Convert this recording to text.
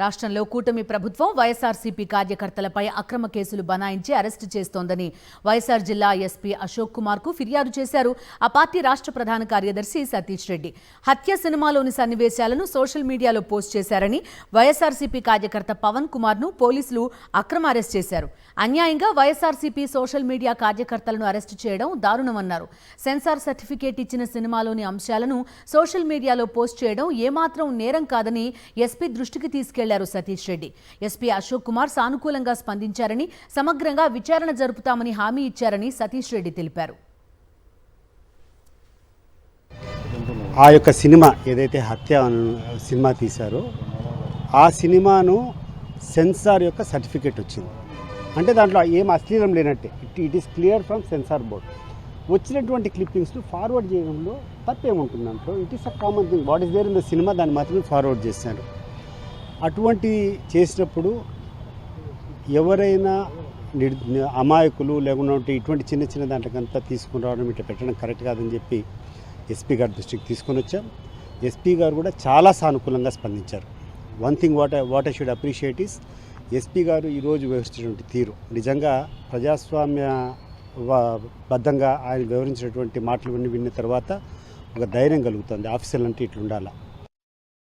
రాష్ట్రంలో కూటమి ప్రభుత్వం వైఎస్ఆర్సీపీ కార్యకర్తలపై అక్రమ కేసులు బనాయించి అరెస్టు చేస్తోందని వైఎస్ఆర్ జిల్లా ఎస్పీ అశోక్ కుమార్ కు ఫిర్యాదు చేశారు. ఆ పార్టీ రాష్ట్ర ప్రధాన కార్యదర్శి సతీష్ రెడ్డి హత్య సినిమాలోని సన్నివేశాలను సోషల్ మీడియాలో పోస్ట్ చేశారని వైఎస్ఆర్సీపీ కార్యకర్త పవన్ కుమార్ ను పోలీసులు అక్రమ అరెస్ట్ చేశారు. అన్యాయంగా వైఎస్ఆర్సీపీ సోషల్ మీడియా కార్యకర్తలను అరెస్టు చేయడం దారుణమన్నారు. సెన్సార్ సర్టిఫికేట్ ఇచ్చిన సినిమాలోని అంశాలను సోషల్ మీడియాలో పోస్ట్ చేయడం ఏమాత్రం నేరం కాదని ఎస్పీ దృష్టికి తీసుకెళ్లారు సతీష్ రెడ్డి. ఎస్పీ అశోక్ కుమార్ సానుకూలంగా స్పందించారని, సమగ్రంగా విచారణ జరుపుతామని హామీ ఇచ్చారని సతీష్ రెడ్డి తెలిపారు. ఆ యొక్క సినిమా ఏదైతే హత్య సినిమా తీశారో ఆ సినిమాను సెన్సార్ యొక్క సర్టిఫికేట్ వచ్చింది. అంటే దాంట్లో ఏం అశ్లీలం లేనట్టే. It is clear from censor board. వచ్చినటువంటి క్లిప్పింగ్స్ను ఫార్వర్డ్ చేయడంలో తప్పేముంటుంది దాంట్లో? It is a common thing. What is there in the cinema దాన్ని మాత్రమే ఫార్వర్డ్ చేశారు. అటువంటి చేసినప్పుడు ఎవరైనా అమాయకులు లేకుంటే ఇటువంటి చిన్న చిన్న దాంట్లోకంతా తీసుకుని రావడం ఇట్లా పెట్టడం కరెక్ట్ కాదని చెప్పి ఎస్పీ గారి దృష్టికి తీసుకొని వచ్చాం. ఎస్పీ గారు కూడా చాలా సానుకూలంగా స్పందించారు. One thing what I should appreciate is SP గారు ఈరోజు వ్యవహరించినటువంటి తీరు నిజంగా ప్రజాస్వామ్య బద్ధంగా ఆయన వివరించినటువంటి మాటలు విన్న తర్వాత ఒక ధైర్యం కలుగుతుంది. ఆఫీసర్లు అంటే ఇట్లా ఉండాలి.